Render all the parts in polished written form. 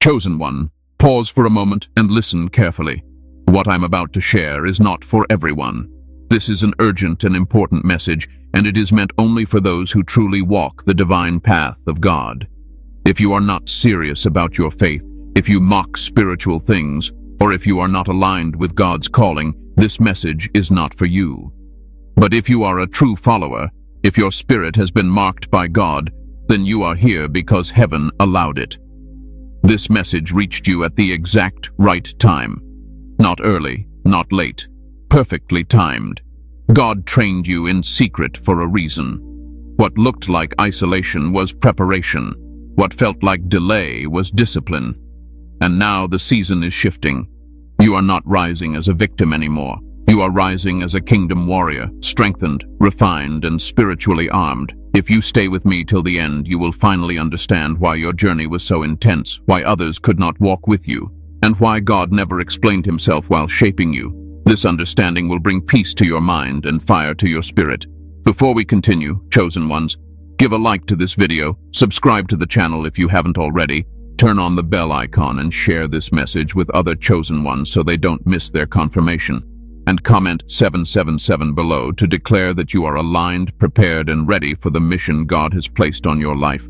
Chosen one, pause for a moment and listen carefully. What I'm about to share is not for everyone. This is an urgent and important message, and it is meant only for those who truly walk the divine path of God. If you are not serious about your faith, if you mock spiritual things, or if you are not aligned with God's calling, this message is not for you. But if you are a true follower, if your spirit has been marked by God, then you are here because heaven allowed it. This message reached you at the exact right time. Not early, not late, perfectly timed. God trained you in secret for a reason. What looked like isolation was preparation. What felt like delay was discipline. And now the season is shifting. You are not rising as a victim anymore. You are rising as a kingdom warrior, strengthened, refined, and spiritually armed. If you stay with me till the end, you will finally understand why your journey was so intense, why others could not walk with you, and why God never explained himself while shaping you. This understanding will bring peace to your mind and fire to your spirit. Before we continue, chosen ones, give a like to this video, subscribe to the channel if you haven't already, turn on the bell icon and share this message with other chosen ones so they don't miss their confirmation. And comment 777 below to declare that you are aligned, prepared, and ready for the mission God has placed on your life.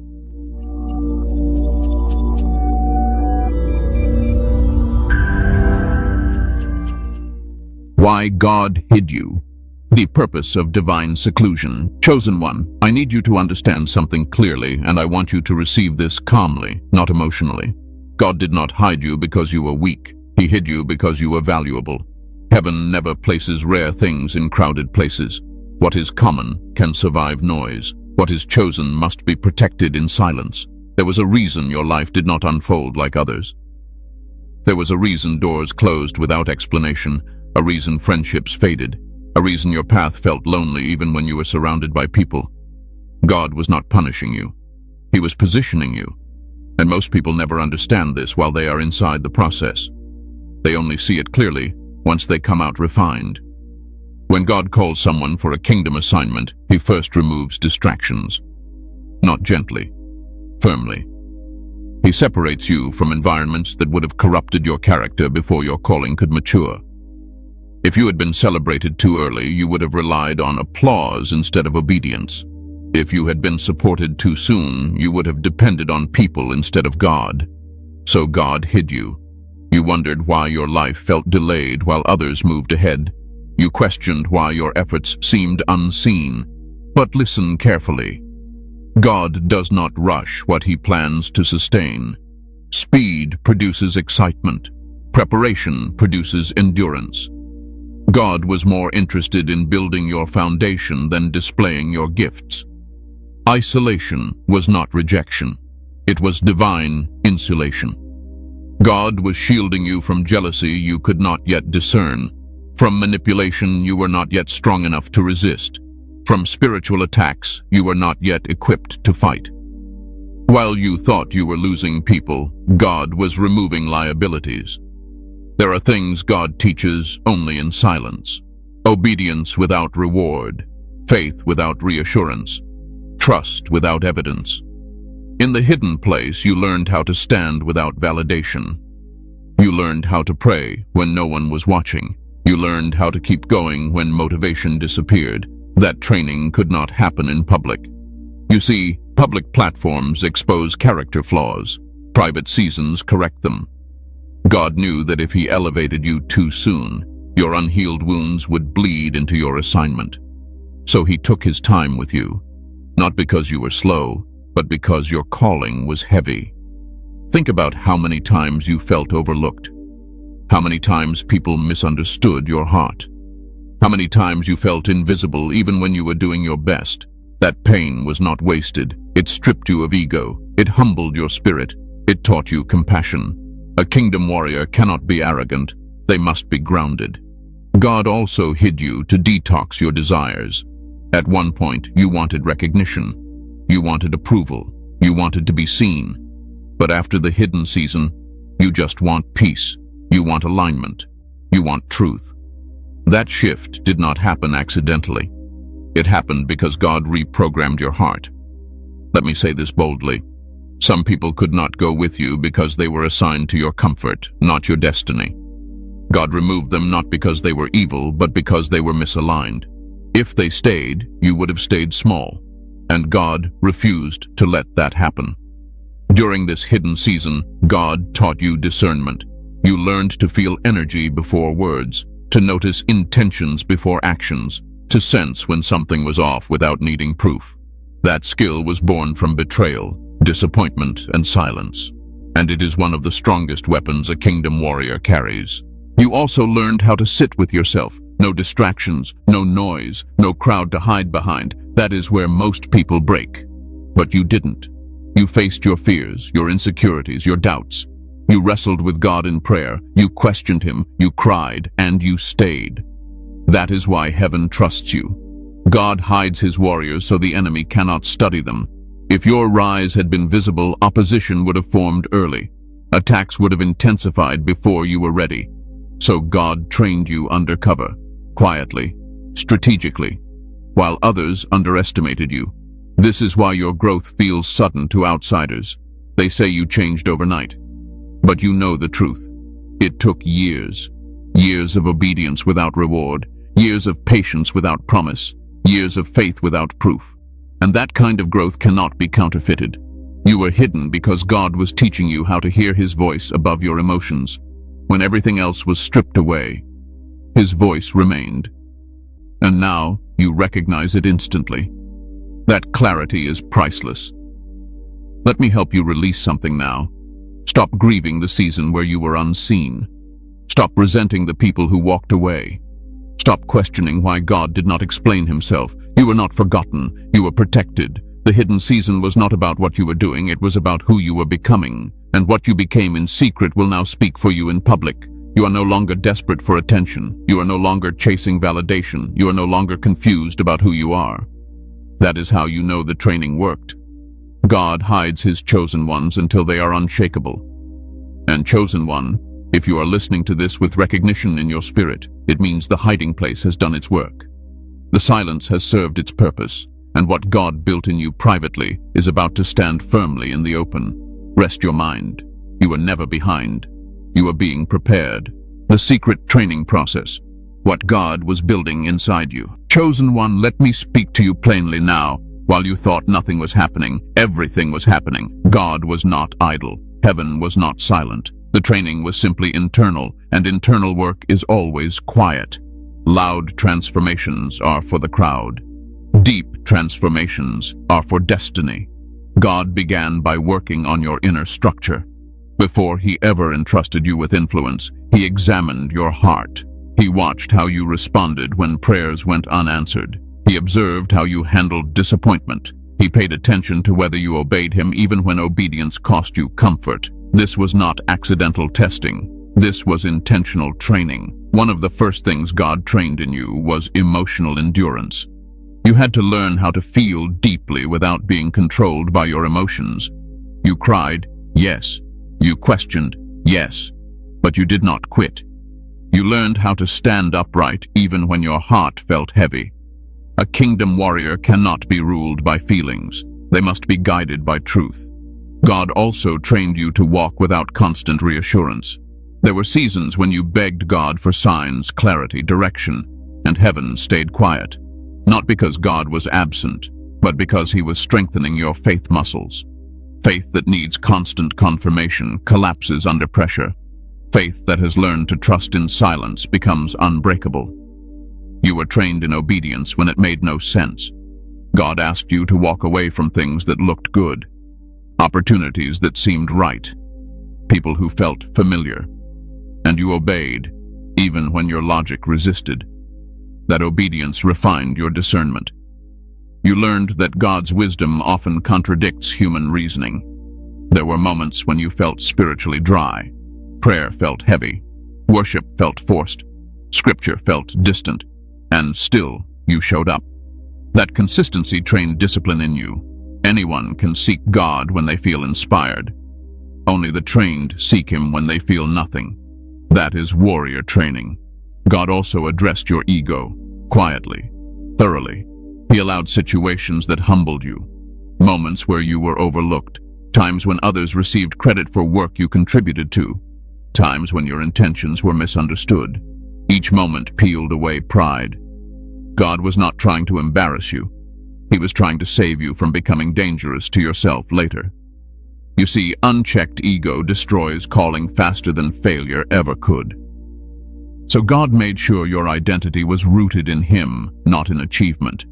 Why God hid you. The purpose of divine seclusion. Chosen one, I need you to understand something clearly, and I want you to receive this calmly, not emotionally. God did not hide you because you were weak. He hid you because you were valuable. Heaven never places rare things in crowded places. What is common can survive noise. What is chosen must be protected in silence. There was a reason your life did not unfold like others. There was a reason doors closed without explanation, a reason friendships faded, a reason your path felt lonely even when you were surrounded by people. God was not punishing you. He was positioning you. And most people never understand this while they are inside the process. They only see it clearly once they come out refined. When God calls someone for a kingdom assignment, he first removes distractions. Not gently, firmly. He separates you from environments that would have corrupted your character before your calling could mature. If you had been celebrated too early, you would have relied on applause instead of obedience. If you had been supported too soon, you would have depended on people instead of God. So God hid you. You wondered why your life felt delayed while others moved ahead. You questioned why your efforts seemed unseen. But listen carefully. God does not rush what he plans to sustain. Speed produces excitement. Preparation produces endurance. God was more interested in building your foundation than displaying your gifts. Isolation was not rejection. It was divine insulation. God was shielding you from jealousy you could not yet discern, from manipulation you were not yet strong enough to resist, from spiritual attacks you were not yet equipped to fight. While you thought you were losing people, God was removing liabilities. There are things God teaches only in silence. Obedience without reward, faith without reassurance, trust without evidence. In the hidden place, you learned how to stand without validation. You learned how to pray when no one was watching. You learned how to keep going when motivation disappeared. That training could not happen in public. You see, public platforms expose character flaws. Private seasons correct them. God knew that if he elevated you too soon, your unhealed wounds would bleed into your assignment. So he took his time with you, not because you were slow, but because your calling was heavy. Think about how many times you felt overlooked. How many times people misunderstood your heart. How many times you felt invisible even when you were doing your best. That pain was not wasted. It stripped you of ego. It humbled your spirit. It taught you compassion. A kingdom warrior cannot be arrogant. They must be grounded. God also hid you to detox your desires. At one point, you wanted recognition. You wanted approval. You wanted to be seen. But after the hidden season, you just want peace. You want alignment. You want truth. That shift did not happen accidentally. It happened because God reprogrammed your heart. Let me say this boldly. Some people could not go with you because they were assigned to your comfort, not your destiny. God removed them not because they were evil, but because they were misaligned. If they stayed, you would have stayed small, and God refused to let that happen. During this hidden season, God taught you discernment. You learned to feel energy before words, to notice intentions before actions, to sense when something was off without needing proof. That skill was born from betrayal, disappointment, and silence, and it is one of the strongest weapons a kingdom warrior carries. You also learned how to sit with yourself. No distractions, no noise, no crowd to hide behind. That is where most people break. But you didn't. You faced your fears, your insecurities, your doubts. You wrestled with God in prayer. You questioned Him. You cried, and you stayed. That is why heaven trusts you. God hides His warriors so the enemy cannot study them. If your rise had been visible, opposition would have formed early. Attacks would have intensified before you were ready. So God trained you undercover, quietly, strategically, while others underestimated you. This is why your growth feels sudden to outsiders. They say you changed overnight. But you know the truth. It took years. Years of obedience without reward, years of patience without promise, years of faith without proof. And that kind of growth cannot be counterfeited. You were hidden because God was teaching you how to hear His voice above your emotions. When everything else was stripped away, His voice remained. And now you recognize it instantly. That clarity is priceless. Let me help you release something now. Stop grieving the season where you were unseen. Stop resenting the people who walked away. Stop questioning why God did not explain Himself. You were not forgotten. You were protected. The hidden season was not about what you were doing. It was about who you were becoming. And what you became in secret will now speak for you in public. You are no longer desperate for attention. You are no longer chasing validation. You are no longer confused about who you are. That is how you know the training worked. God hides His chosen ones until they are unshakable. And chosen one, if you are listening to this with recognition in your spirit, it means the hiding place has done its work. The silence has served its purpose, and what God built in you privately is about to stand firmly in the open. Rest your mind. You are never behind. You are being prepared. The secret training process. What God was building inside you. Chosen one, let me speak to you plainly now. While you thought nothing was happening, everything was happening. God was not idle. Heaven was not silent. The training was simply internal, and internal work is always quiet. Loud transformations are for the crowd. Deep transformations are for destiny. God began by working on your inner structure. Before He ever entrusted you with influence, He examined your heart. He watched how you responded when prayers went unanswered. He observed how you handled disappointment. He paid attention to whether you obeyed Him even when obedience cost you comfort. This was not accidental testing. This was intentional training. One of the first things God trained in you was emotional endurance. You had to learn how to feel deeply without being controlled by your emotions. You cried, yes. You questioned, yes. But you did not quit. You learned how to stand upright even when your heart felt heavy. A kingdom warrior cannot be ruled by feelings. They must be guided by truth. God also trained you to walk without constant reassurance. There were seasons when you begged God for signs, clarity, direction, and heaven stayed quiet. Not because God was absent, but because He was strengthening your faith muscles. Faith that needs constant confirmation collapses under pressure. Faith that has learned to trust in silence becomes unbreakable. You were trained in obedience when it made no sense. God asked you to walk away from things that looked good, opportunities that seemed right, people who felt familiar, and you obeyed, even when your logic resisted. That obedience refined your discernment. You learned that God's wisdom often contradicts human reasoning. There were moments when you felt spiritually dry. Prayer felt heavy. Worship felt forced. Scripture felt distant. And still, you showed up. That consistency trained discipline in you. Anyone can seek God when they feel inspired. Only the trained seek Him when they feel nothing. That is warrior training. God also addressed your ego, quietly, thoroughly. He allowed situations that humbled you, moments where you were overlooked, times when others received credit for work you contributed to, times when your intentions were misunderstood. Each moment peeled away pride. God was not trying to embarrass you. He was trying to save you from becoming dangerous to yourself later. You see, unchecked ego destroys calling faster than failure ever could. So God made sure your identity was rooted in Him, not in achievement.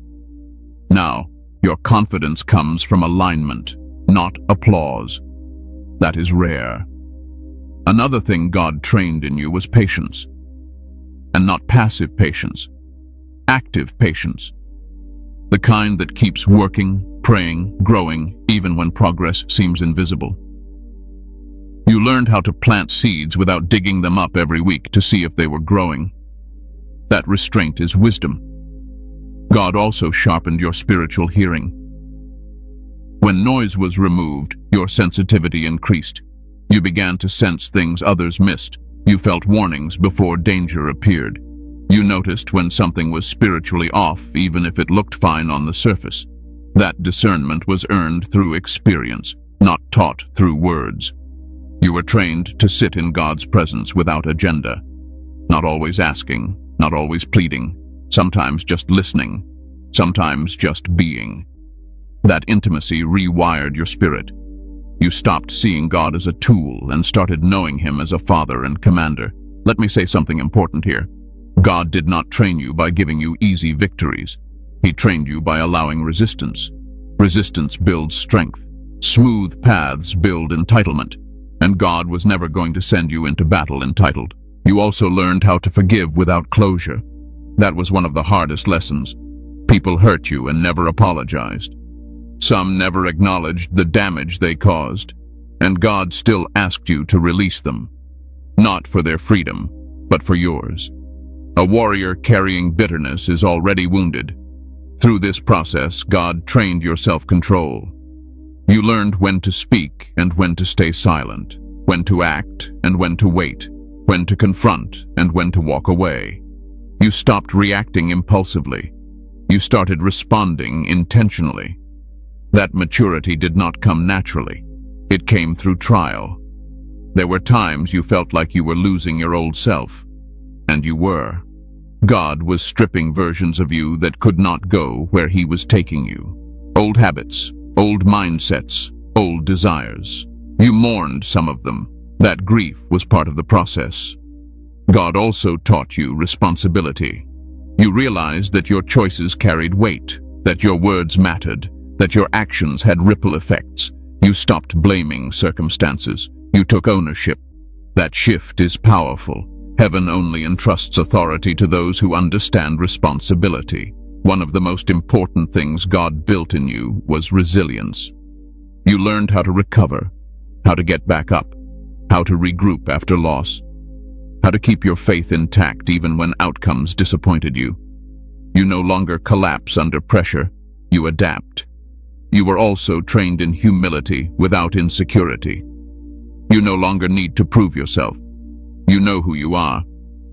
Now, your confidence comes from alignment, not applause. That is rare. Another thing God trained in you was patience. And not passive patience, active patience. The kind that keeps working, praying, growing, even when progress seems invisible. You learned how to plant seeds without digging them up every week to see if they were growing. That restraint is wisdom. God also sharpened your spiritual hearing. When noise was removed, your sensitivity increased. You began to sense things others missed. You felt warnings before danger appeared. You noticed when something was spiritually off, even if it looked fine on the surface. That discernment was earned through experience, not taught through words. You were trained to sit in God's presence without agenda, not always asking, not always pleading, sometimes just listening, sometimes just being. That intimacy rewired your spirit. You stopped seeing God as a tool and started knowing Him as a father and commander. Let me say something important here. God did not train you by giving you easy victories. He trained you by allowing resistance. Resistance builds strength. Smooth paths build entitlement. And God was never going to send you into battle entitled. You also learned how to forgive without closure. That was one of the hardest lessons. People hurt you and never apologized. Some never acknowledged the damage they caused, and God still asked you to release them. Not for their freedom, but for yours. A warrior carrying bitterness is already wounded. Through this process, God trained your self-control. You learned when to speak and when to stay silent, when to act and when to wait, when to confront and when to walk away. You stopped reacting impulsively. You started responding intentionally. That maturity did not come naturally. It came through trial. There were times you felt like you were losing your old self. And you were. God was stripping versions of you that could not go where He was taking you. Old habits, old mindsets, old desires. You mourned some of them. That grief was part of the process. God also taught you responsibility. You realized that your choices carried weight, that your words mattered, that your actions had ripple effects. You stopped blaming circumstances. You took ownership. That shift is powerful. Heaven only entrusts authority to those who understand responsibility. One of the most important things God built in you was resilience. You learned how to recover, how to get back up, how to regroup after loss, how to keep your faith intact even when outcomes disappointed you. You no longer collapse under pressure. You adapt. You were also trained in humility without insecurity. You no longer need to prove yourself. You know who you are,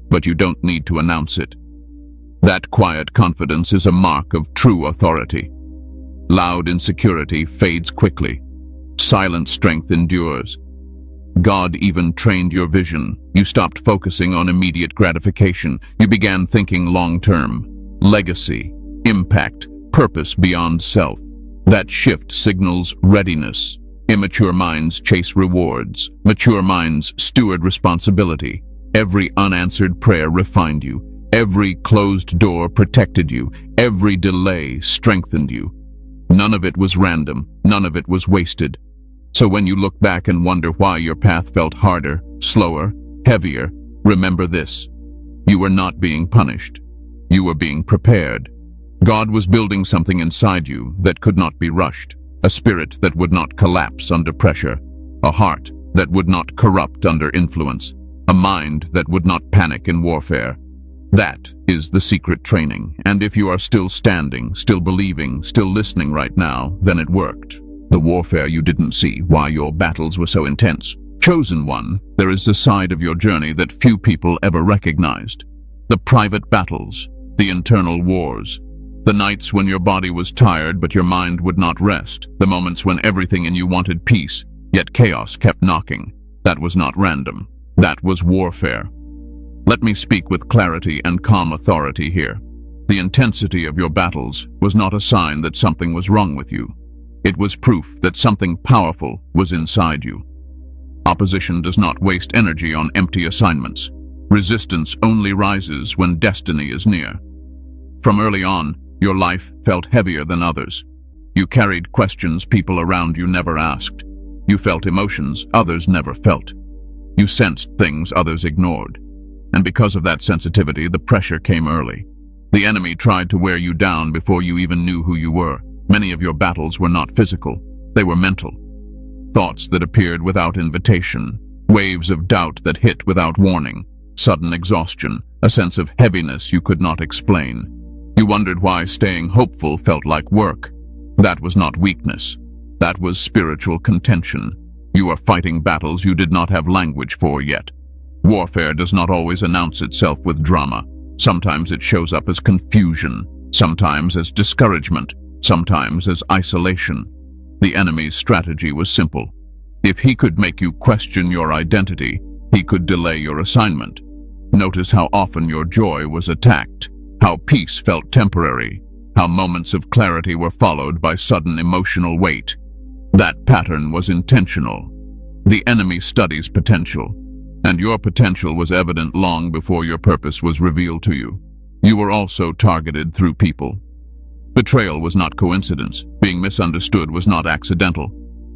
but you don't need to announce it. That quiet confidence is a mark of true authority. Loud insecurity fades quickly. Silent strength endures. God even trained your vision. You stopped focusing on immediate gratification. You began thinking long-term. Legacy, impact, purpose beyond self. That shift signals readiness. Immature minds chase rewards. Mature minds steward responsibility. Every unanswered prayer refined you. Every closed door protected you. Every delay strengthened you. None of it was random. None of it was wasted. So when you look back and wonder why your path felt harder, slower, heavier, remember this. You were not being punished. You were being prepared. God was building something inside you that could not be rushed, a spirit that would not collapse under pressure, a heart that would not corrupt under influence, a mind that would not panic in warfare. That is the secret training, and if you are still standing, still believing, still listening right now, then it worked. The warfare you didn't see, why your battles were so intense. Chosen one, there is a side of your journey that few people ever recognized. The private battles, the internal wars. The nights when your body was tired but your mind would not rest. The moments when everything in you wanted peace, yet chaos kept knocking. That was not random. That was warfare. Let me speak with clarity and calm authority here. The intensity of your battles was not a sign that something was wrong with you. It was proof that something powerful was inside you. Opposition does not waste energy on empty assignments. Resistance only rises when destiny is near. From early on, your life felt heavier than others. You carried questions people around you never asked. You felt emotions others never felt. You sensed things others ignored. And because of that sensitivity, the pressure came early. The enemy tried to wear you down before you even knew who you were. Many of your battles were not physical. They were mental. Thoughts that appeared without invitation. Waves of doubt that hit without warning. Sudden exhaustion. A sense of heaviness you could not explain. You wondered why staying hopeful felt like work. That was not weakness. That was spiritual contention. You are fighting battles you did not have language for yet. Warfare does not always announce itself with drama. Sometimes it shows up as confusion, sometimes as discouragement, sometimes as isolation. The enemy's strategy was simple. If he could make you question your identity, he could delay your assignment. Notice how often your joy was attacked, how peace felt temporary, how moments of clarity were followed by sudden emotional weight. That pattern was intentional. The enemy studies potential, and your potential was evident long before your purpose was revealed to you. You were also targeted through people. Betrayal was not coincidence. Being misunderstood was not accidental.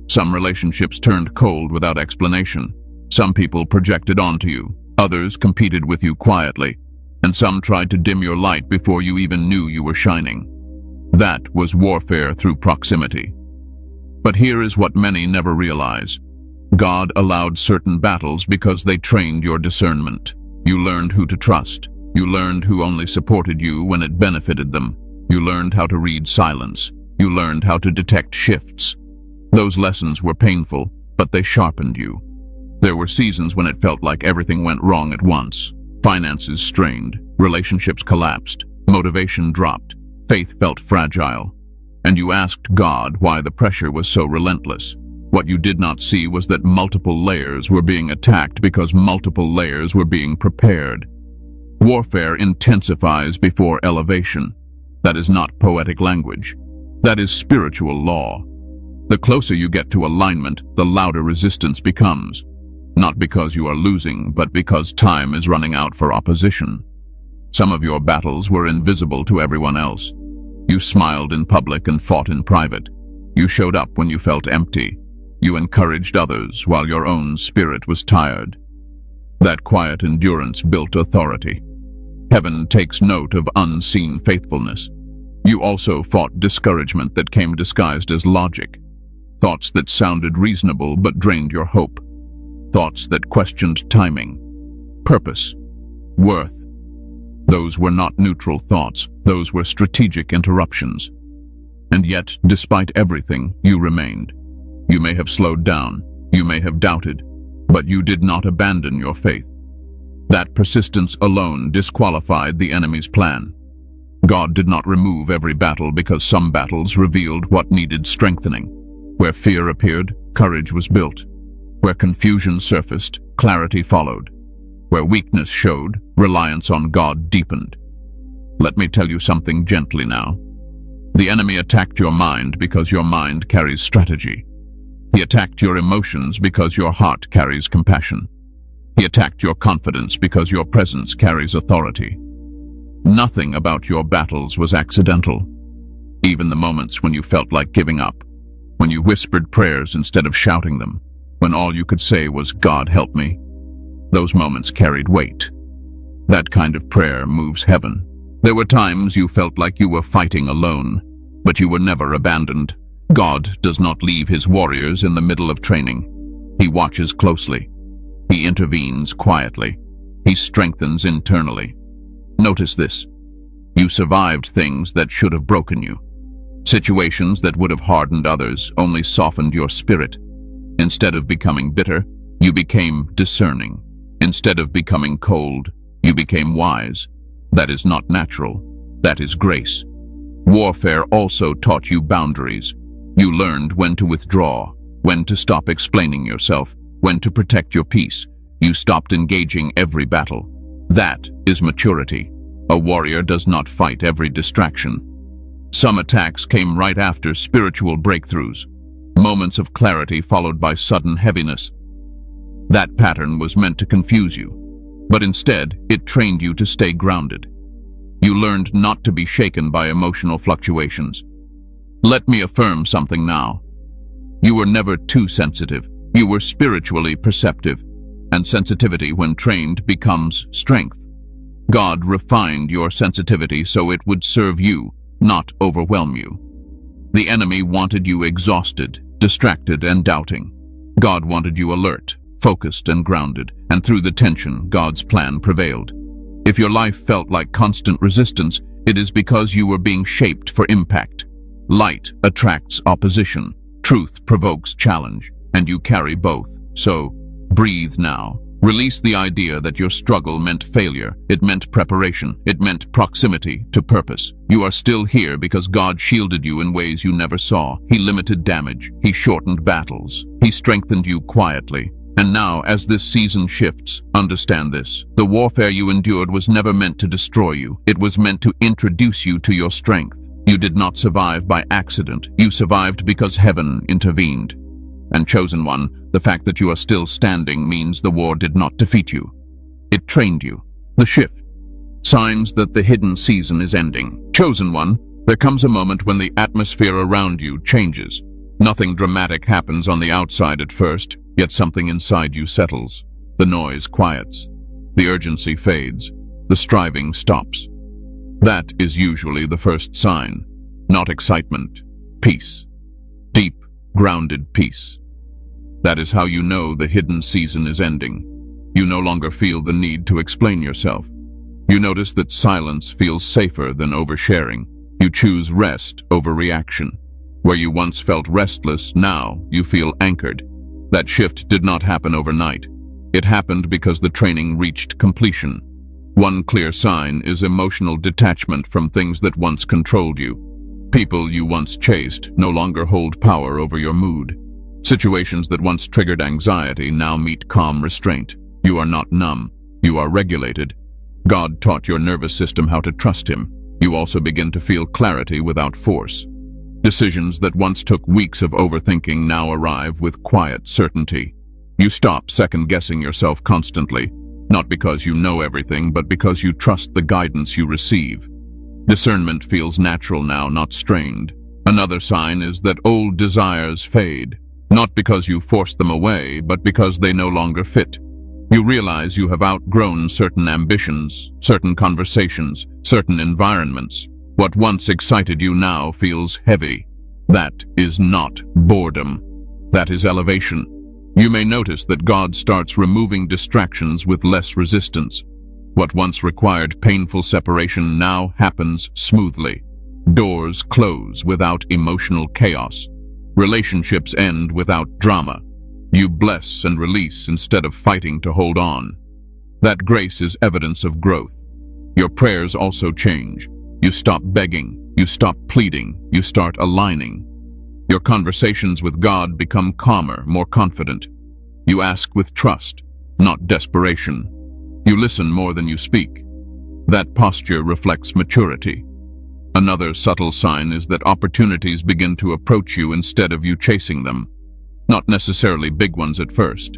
Some relationships turned cold without explanation. Some people projected onto you. Others competed with you quietly. And some tried to dim your light before you even knew you were shining. That was warfare through proximity. But here is what many never realize. God allowed certain battles because they trained your discernment. You learned who to trust. You learned who only supported you when it benefited them. You learned how to read silence. You learned how to detect shifts. Those lessons were painful, but they sharpened you. There were seasons when it felt like everything went wrong at once. Finances strained, relationships collapsed, motivation dropped, faith felt fragile. And you asked God why the pressure was so relentless. What you did not see was that multiple layers were being attacked because multiple layers were being prepared. Warfare intensifies before elevation. That is not poetic language. That is spiritual law. The closer you get to alignment, the louder resistance becomes. Not because you are losing, but because time is running out for opposition. Some of your battles were invisible to everyone else. You smiled in public and fought in private. You showed up when you felt empty. You encouraged others while your own spirit was tired. That quiet endurance built authority. Heaven takes note of unseen faithfulness. You also fought discouragement that came disguised as logic. Thoughts that sounded reasonable but drained your hope. Thoughts that questioned timing, purpose, worth. Those were not neutral thoughts. Those were strategic interruptions. And yet, despite everything, you remained. You may have slowed down. You may have doubted. But you did not abandon your faith. That persistence alone disqualified the enemy's plan. God did not remove every battle because some battles revealed what needed strengthening. Where fear appeared, courage was built. Where confusion surfaced, clarity followed. Where weakness showed, reliance on God deepened. Let me tell you something gently now. The enemy attacked your mind because your mind carries strategy. He attacked your emotions because your heart carries compassion. He attacked your confidence because your presence carries authority. Nothing about your battles was accidental. Even the moments when you felt like giving up, when you whispered prayers instead of shouting them, when all you could say was, "God help me," those moments carried weight. That kind of prayer moves heaven. There were times you felt like you were fighting alone, but you were never abandoned. God does not leave his warriors in the middle of training. He watches closely. He intervenes quietly. He strengthens internally. Notice this. You survived things that should have broken you. Situations that would have hardened others only softened your spirit. Instead of becoming bitter, you became discerning. Instead of becoming cold, you became wise. That is not natural. That is grace. Warfare also taught you boundaries. You learned when to withdraw, when to stop explaining yourself, when to protect your peace. You stopped engaging every battle. That is maturity. A warrior does not fight every distraction. Some attacks came right after spiritual breakthroughs, moments of clarity followed by sudden heaviness. That pattern was meant to confuse you, but instead it trained you to stay grounded. You learned not to be shaken by emotional fluctuations. Let me affirm something now. You were never too sensitive. You were spiritually perceptive, and sensitivity, when trained, becomes strength. God refined your sensitivity so it would serve you, not overwhelm you. The enemy wanted you exhausted, distracted, and doubting. God wanted you alert, focused, and grounded, and through the tension, God's plan prevailed. If your life felt like constant resistance, it is because you were being shaped for impact. Light attracts opposition, truth provokes challenge, and you carry both. So, breathe now. Release the idea that your struggle meant failure. It meant preparation. It meant proximity to purpose. You are still here because God shielded you in ways you never saw. He limited damage. He shortened battles. He strengthened you quietly. And now, as this season shifts, understand this. The warfare you endured was never meant to destroy you. It was meant to introduce you to your strength. You did not survive by accident. You survived because heaven intervened. And chosen one, the fact that you are still standing means the war did not defeat you. It trained you. The shift. Signs that the hidden season is ending. Chosen one, there comes a moment when the atmosphere around you changes. Nothing dramatic happens on the outside at first, yet something inside you settles. The noise quiets. The urgency fades. The striving stops. That is usually the first sign. Not excitement. Peace. Deep, grounded peace. That is how you know the hidden season is ending. You no longer feel the need to explain yourself. You notice that silence feels safer than oversharing. You choose rest over reaction. Where you once felt restless, now you feel anchored. That shift did not happen overnight. It happened because the training reached completion. One clear sign is emotional detachment from things that once controlled you. People you once chased no longer hold power over your mood. Situations that once triggered anxiety now meet calm restraint. You are not numb. You are regulated. God taught your nervous system how to trust Him. You also begin to feel clarity without force. Decisions that once took weeks of overthinking now arrive with quiet certainty. You stop second-guessing yourself constantly, not because you know everything, but because you trust the guidance you receive. Discernment feels natural now, not strained. Another sign is that old desires fade, not because you forced them away, but because they no longer fit. You realize you have outgrown certain ambitions, certain conversations, certain environments. What once excited you now feels heavy. That is not boredom. That is elevation. You may notice that God starts removing distractions with less resistance. What once required painful separation now happens smoothly. Doors close without emotional chaos. Relationships end without drama. You bless and release instead of fighting to hold on. That grace is evidence of growth. Your prayers also change. You stop begging, you stop pleading, you start aligning. Your conversations with God become calmer, more confident. You ask with trust, not desperation. You listen more than you speak. That posture reflects maturity. Another subtle sign is that opportunities begin to approach you instead of you chasing them. Not necessarily big ones at first.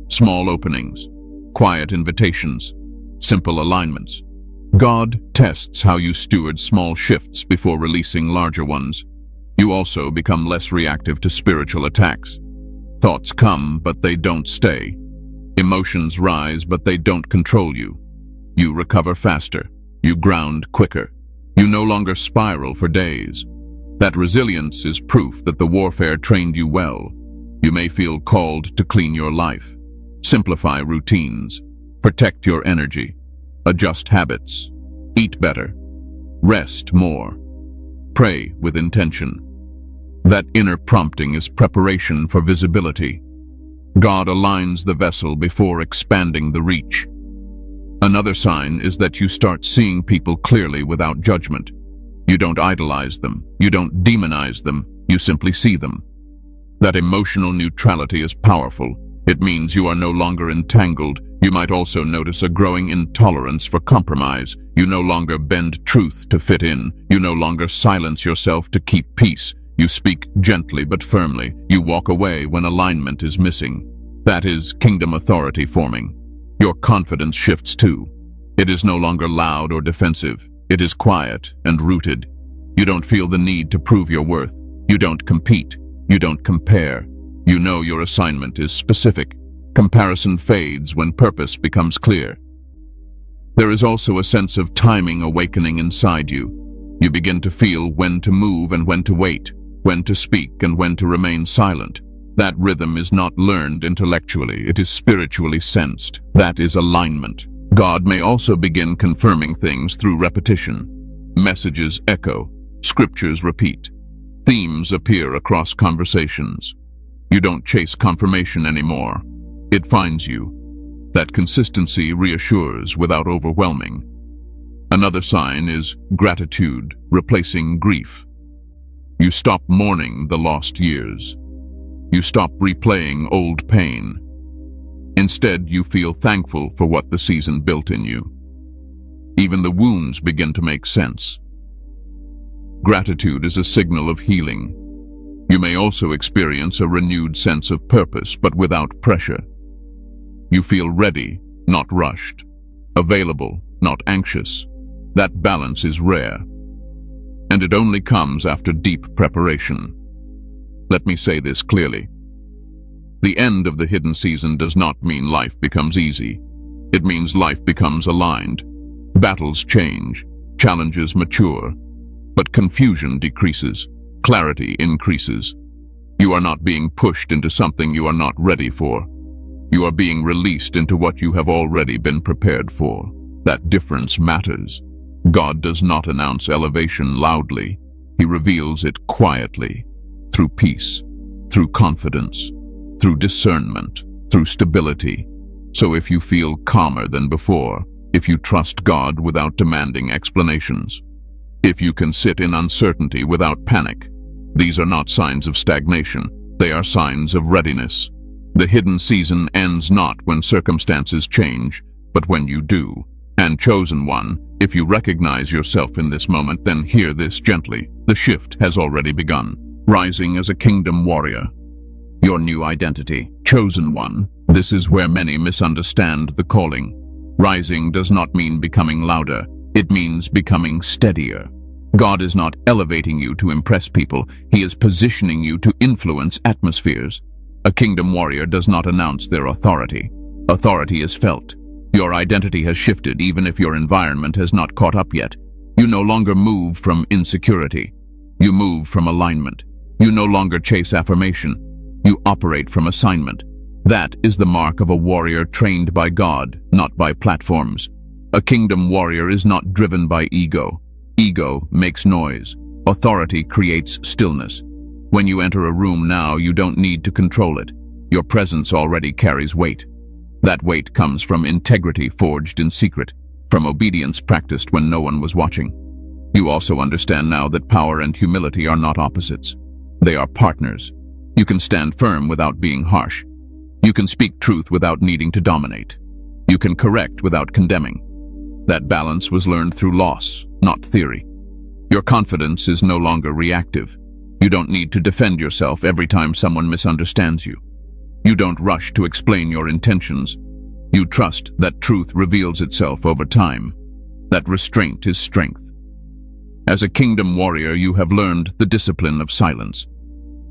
Small openings, quiet invitations, simple alignments. God tests how you steward small shifts before releasing larger ones. You also become less reactive to spiritual attacks. Thoughts come, but they don't stay. Emotions rise, but they don't control you. You recover faster. You ground quicker. You no longer spiral for days. That resilience is proof that the warfare trained you well. You may feel called to clean your life, simplify routines, protect your energy, adjust habits, eat better, rest more, pray with intention. That inner prompting is preparation for visibility. God aligns the vessel before expanding the reach. Another sign is that you start seeing people clearly without judgment. You don't idolize them. You don't demonize them. You simply see them. That emotional neutrality is powerful. It means you are no longer entangled. You might also notice a growing intolerance for compromise. You no longer bend truth to fit in. You no longer silence yourself to keep peace. You speak gently but firmly. You walk away when alignment is missing. That is kingdom authority forming. Your confidence shifts too. It is no longer loud or defensive. It is quiet and rooted. You don't feel the need to prove your worth. You don't compete. You don't compare. You know your assignment is specific. Comparison fades when purpose becomes clear. There is also a sense of timing awakening inside you. You begin to feel when to move and when to wait, when to speak and when to remain silent. That rhythm is not learned intellectually, it is spiritually sensed. That is alignment. God may also begin confirming things through repetition. Messages echo, scriptures repeat, themes appear across conversations. You don't chase confirmation anymore. It finds you. That consistency reassures without overwhelming. Another sign is gratitude replacing grief. You stop mourning the lost years. You stop replaying old pain. Instead, you feel thankful for what the season built in you. Even the wounds begin to make sense. Gratitude is a signal of healing. You may also experience a renewed sense of purpose, but without pressure. You feel ready, not rushed. Available, not anxious. That balance is rare. And it only comes after deep preparation. Let me say this clearly. The end of the hidden season does not mean life becomes easy. It means life becomes aligned. Battles change, challenges mature, but confusion decreases, clarity increases. You are not being pushed into something you are not ready for. You are being released into what you have already been prepared for. That difference matters. God does not announce elevation loudly. He reveals it quietly, through peace, through confidence, through discernment, through stability. So if you feel calmer than before, if you trust God without demanding explanations, if you can sit in uncertainty without panic, these are not signs of stagnation, they are signs of readiness. The hidden season ends not when circumstances change, but when you do. And chosen one, if you recognize yourself in this moment, then hear this gently. The shift has already begun. Rising as a kingdom warrior. Your new identity. Chosen one. This is where many misunderstand the calling. Rising does not mean becoming louder. It means becoming steadier. God is not elevating you to impress people. He is positioning you to influence atmospheres. A kingdom warrior does not announce their authority. Authority is felt. Your identity has shifted even if your environment has not caught up yet. You no longer move from insecurity. You move from alignment. You no longer chase affirmation. You operate from assignment. That is the mark of a warrior trained by God, not by platforms. A kingdom warrior is not driven by ego. Ego makes noise. Authority creates stillness. When you enter a room now, you don't need to control it. Your presence already carries weight. That weight comes from integrity forged in secret, from obedience practiced when no one was watching. You also understand now that power and humility are not opposites. They are partners. You can stand firm without being harsh. You can speak truth without needing to dominate. You can correct without condemning. That balance was learned through loss, not theory. Your confidence is no longer reactive. You don't need to defend yourself every time someone misunderstands you. You don't rush to explain your intentions. You trust that truth reveals itself over time. That restraint is strength. As a kingdom warrior, you have learned the discipline of silence.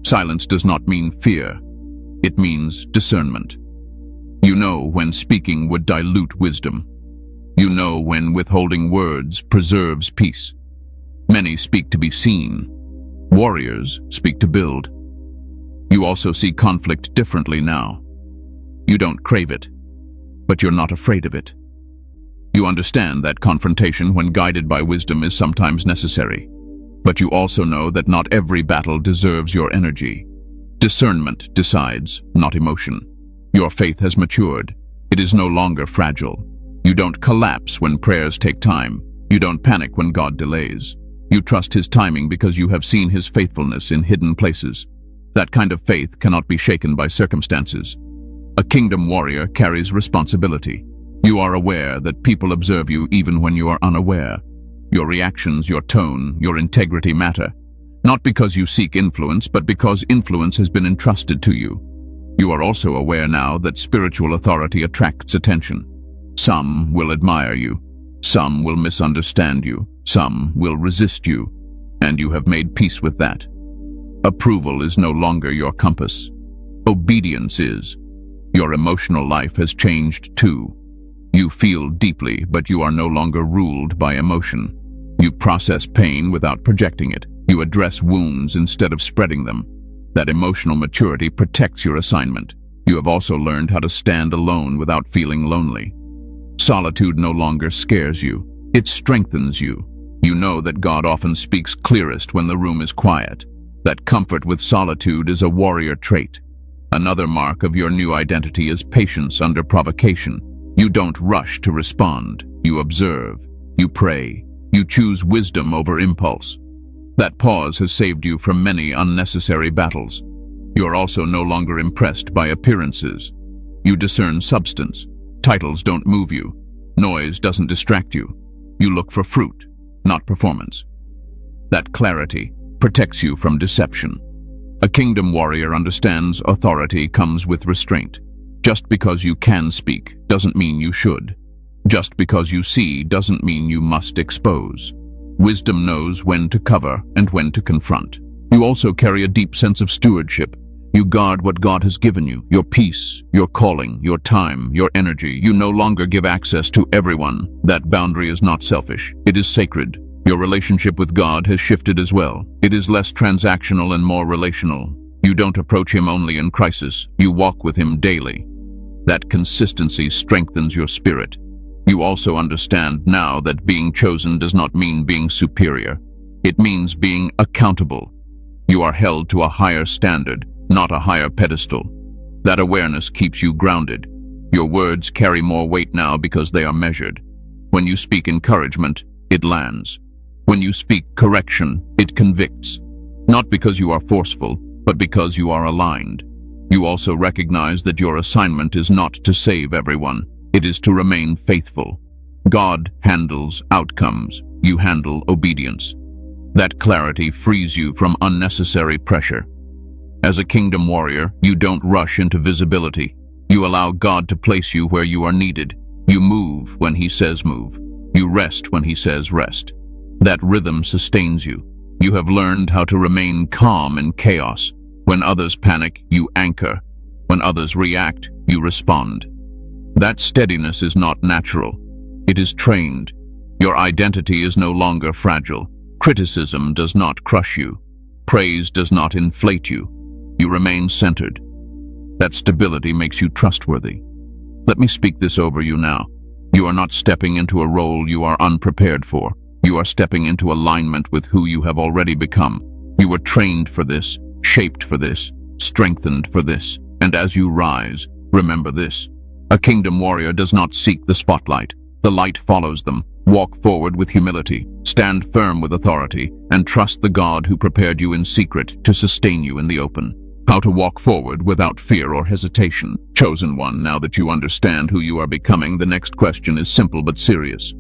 Silence does not mean fear. It means discernment. You know when speaking would dilute wisdom. You know when withholding words preserves peace. Many speak to be seen. Warriors speak to build. You also see conflict differently now. You don't crave it, but you're not afraid of it. You understand that confrontation, when guided by wisdom, is sometimes necessary. But you also know that not every battle deserves your energy. Discernment decides, not emotion. Your faith has matured. It is no longer fragile. You don't collapse when prayers take time. You don't panic when God delays. You trust his timing because you have seen his faithfulness in hidden places. That kind of faith cannot be shaken by circumstances. A kingdom warrior carries responsibility. You are aware that people observe you even when you are unaware. Your reactions, your tone, your integrity matter. Not because you seek influence, but because influence has been entrusted to you. You are also aware now that spiritual authority attracts attention. Some will admire you. Some will misunderstand you. Some will resist you. And you have made peace with that. Approval is no longer your compass. Obedience is. Your emotional life has changed too. You feel deeply, but you are no longer ruled by emotion. You process pain without projecting it. You address wounds instead of spreading them. That emotional maturity protects your assignment. You have also learned how to stand alone without feeling lonely. Solitude no longer scares you. It strengthens you. You know that God often speaks clearest when the room is quiet. That comfort with solitude is a warrior trait. Another mark of your new identity is patience under provocation. You don't rush to respond. You observe. You pray. You choose wisdom over impulse. That pause has saved you from many unnecessary battles. You are also no longer impressed by appearances. You discern substance. Titles don't move you. Noise doesn't distract you. You look for fruit, not performance. That clarity protects you from deception. A kingdom warrior understands authority comes with restraint. Just because you can speak doesn't mean you should. Just because you see doesn't mean you must expose. Wisdom knows when to cover and when to confront. You also carry a deep sense of stewardship. You guard what God has given you, your peace, your calling, your time, your energy. You no longer give access to everyone. That boundary is not selfish. It is sacred. Your relationship with God has shifted as well. It is less transactional and more relational. You don't approach him only in crisis. You walk with him daily. That consistency strengthens your spirit. You also understand now that being chosen does not mean being superior. It means being accountable. You are held to a higher standard, not a higher pedestal. That awareness keeps you grounded. Your words carry more weight now because they are measured. When you speak encouragement, it lands. When you speak correction, it convicts. Not because you are forceful, but because you are aligned. You also recognize that your assignment is not to save everyone. It is to remain faithful. God handles outcomes. You handle obedience. That clarity frees you from unnecessary pressure. As a kingdom warrior, you don't rush into visibility. You allow God to place you where you are needed. You move when he says move. You rest when he says rest. That rhythm sustains you. You have learned how to remain calm in chaos. When others panic, you anchor. When others react, you respond. That steadiness is not natural. It is trained. Your identity is no longer fragile. Criticism does not crush you. Praise does not inflate you. You remain centered. That stability makes you trustworthy. Let me speak this over you now. You are not stepping into a role you are unprepared for. You are stepping into alignment with who you have already become. You were trained for this, shaped for this, strengthened for this. And as you rise, remember this. A kingdom warrior does not seek the spotlight. The light follows them. Walk forward with humility, stand firm with authority, and trust the God who prepared you in secret to sustain you in the open. How to walk forward without fear or hesitation. Chosen one, now that you understand who you are becoming, the next question is simple but serious.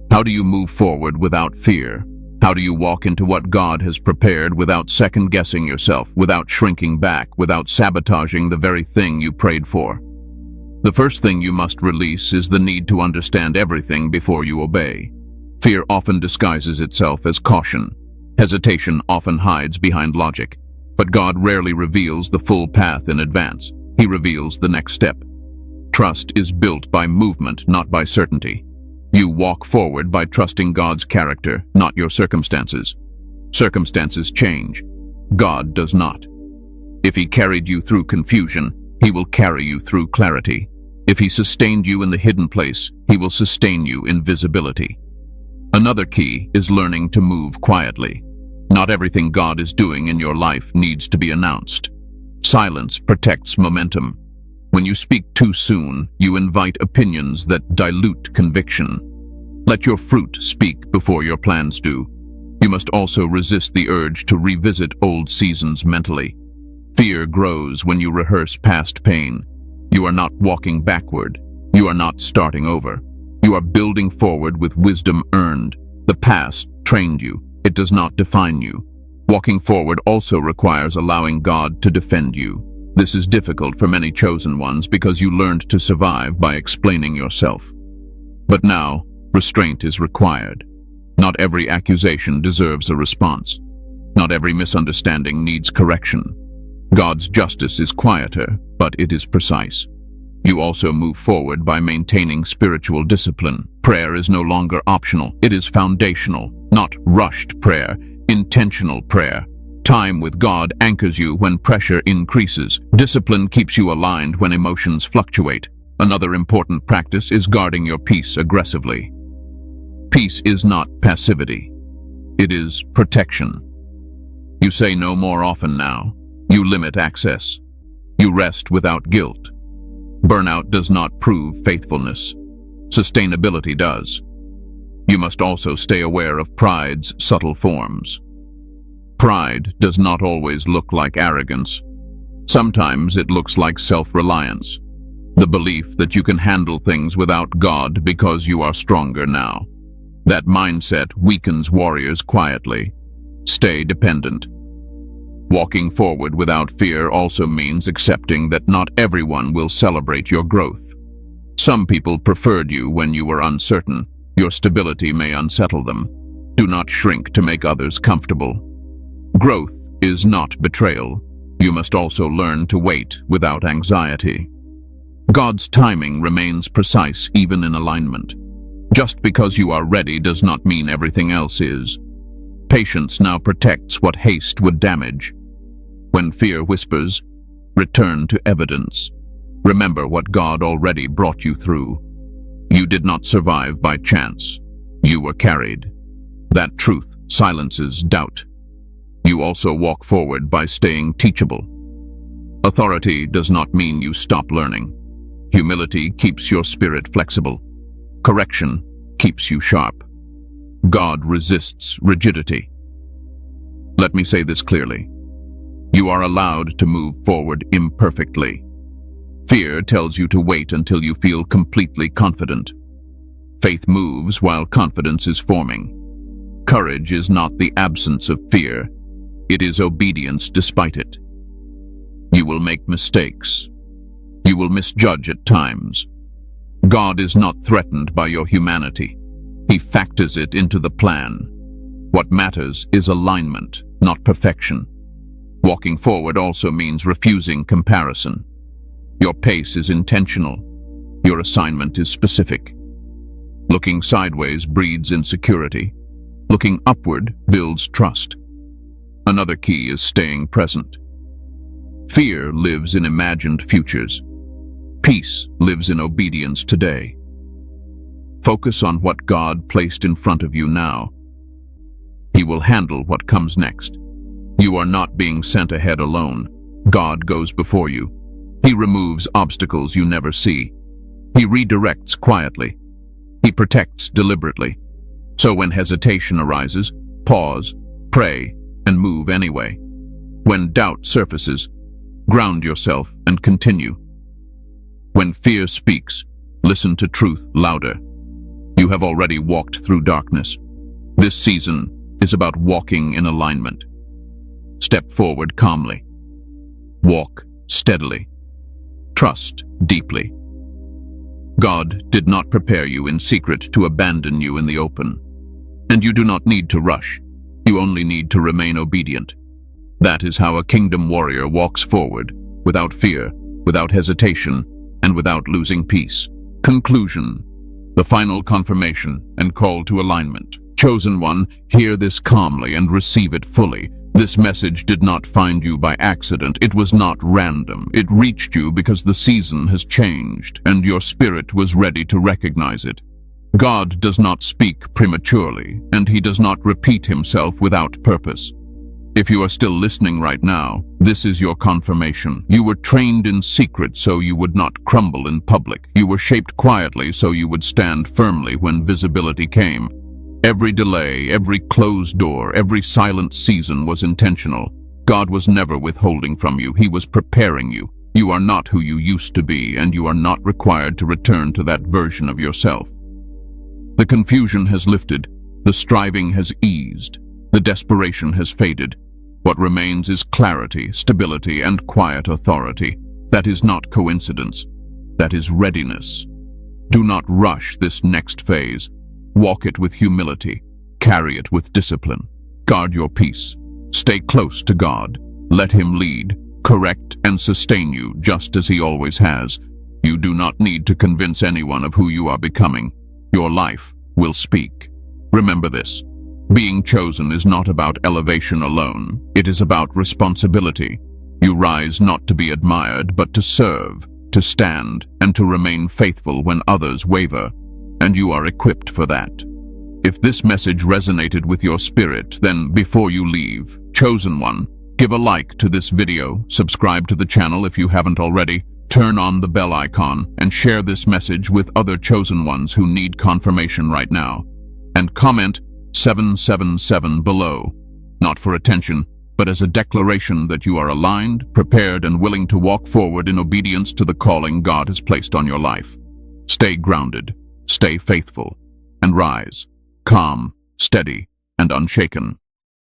How do you move forward without fear? How do you walk into what God has prepared without second-guessing yourself, without shrinking back, without sabotaging the very thing you prayed for? The first thing you must release is the need to understand everything before you obey. Fear often disguises itself as caution. Hesitation often hides behind logic. But God rarely reveals the full path in advance. He reveals the next step. Trust is built by movement, not by certainty. You walk forward by trusting God's character, not your circumstances. Circumstances change. God does not. If he carried you through confusion, he will carry you through clarity. If he sustained you in the hidden place, he will sustain you in visibility. Another key is learning to move quietly. Not everything God is doing in your life needs to be announced. Silence protects momentum. When you speak too soon, you invite opinions that dilute conviction. Let your fruit speak before your plans do. You must also resist the urge to revisit old seasons mentally. Fear grows when you rehearse past pain. You are not walking backward. You are not starting over. You are building forward with wisdom earned. The past trained you. It does not define you. Walking forward also requires allowing God to defend you. This is difficult for many chosen ones because you learned to survive by explaining yourself. But now, restraint is required. Not every accusation deserves a response. Not every misunderstanding needs correction. God's justice is quieter, but it is precise. You also move forward by maintaining spiritual discipline. Prayer is no longer optional. It is foundational, not rushed prayer, intentional prayer. Time with God anchors you when pressure increases. Discipline keeps you aligned when emotions fluctuate. Another important practice is guarding your peace aggressively. Peace is not passivity. It is protection. You say no more often now. You limit access. You rest without guilt. Burnout does not prove faithfulness. Sustainability does. You must also stay aware of pride's subtle forms. Pride does not always look like arrogance. Sometimes it looks like self-reliance, the belief that you can handle things without God because you are stronger now. That mindset weakens warriors quietly. Stay dependent. Walking forward without fear also means accepting that not everyone will celebrate your growth. Some people preferred you when you were uncertain. Your stability may unsettle them. Do not shrink to make others comfortable. Growth is not betrayal. You must also learn to wait without anxiety. God's timing remains precise even in alignment. Just because you are ready does not mean everything else is. Patience now protects what haste would damage. When fear whispers, return to evidence. Remember what God already brought you through. You did not survive by chance. You were carried. That truth silences doubt. You also walk forward by staying teachable. Authority does not mean you stop learning. Humility keeps your spirit flexible. Correction keeps you sharp. God resists rigidity. Let me say this clearly. You are allowed to move forward imperfectly. Fear tells you to wait until you feel completely confident. Faith moves while confidence is forming. Courage is not the absence of fear. It is obedience despite it. You will make mistakes. You will misjudge at times. God is not threatened by your humanity. He factors it into the plan. What matters is alignment, not perfection. Walking forward also means refusing comparison. Your pace is intentional. Your assignment is specific. Looking sideways breeds insecurity. Looking upward builds trust. Another key is staying present. Fear lives in imagined futures. Peace lives in obedience today. Focus on what God placed in front of you now. He will handle what comes next. You are not being sent ahead alone. God goes before you. He removes obstacles you never see. He redirects quietly. He protects deliberately. So when hesitation arises, pause, pray, and move anyway. When doubt surfaces, ground yourself and continue. When fear speaks, listen to truth louder. You have already walked through darkness. This season is about walking in alignment. Step forward calmly. Walk steadily. Trust deeply. God did not prepare you in secret to abandon you in the open. And you do not need to rush. You only need to remain obedient. That is how a kingdom warrior walks forward, without fear, without hesitation, and without losing peace. Conclusion. The final confirmation and call to alignment. Chosen one, hear this calmly and receive it fully. This message did not find you by accident. It was not random. It reached you because the season has changed, and your spirit was ready to recognize it. God does not speak prematurely, and he does not repeat himself without purpose. If you are still listening right now, this is your confirmation. You were trained in secret so you would not crumble in public. You were shaped quietly so you would stand firmly when visibility came. Every delay, every closed door, every silent season was intentional. God was never withholding from you. He was preparing you. You are not who you used to be, and you are not required to return to that version of yourself. The confusion has lifted. The striving has eased. The desperation has faded. What remains is clarity, stability, and quiet authority. That is not coincidence. That is readiness. Do not rush this next phase. Walk it with humility. Carry it with discipline. Guard your peace. Stay close to God. Let Him lead, correct, and sustain you just as He always has. You do not need to convince anyone of who you are becoming. Your life will speak. Remember this. Being chosen is not about elevation alone. It is about responsibility. You rise not to be admired, but to serve, to stand, and to remain faithful when others waver. And you are equipped for that. If this message resonated with your spirit, then before you leave, chosen one, give a like to this video, subscribe to the channel if you haven't already, turn on the bell icon, and share this message with other chosen ones who need confirmation right now. And comment 777 below, not for attention, but as a declaration that you are aligned, prepared, and willing to walk forward in obedience to the calling God has placed on your life. Stay grounded, stay faithful, and rise, calm, steady, and unshaken.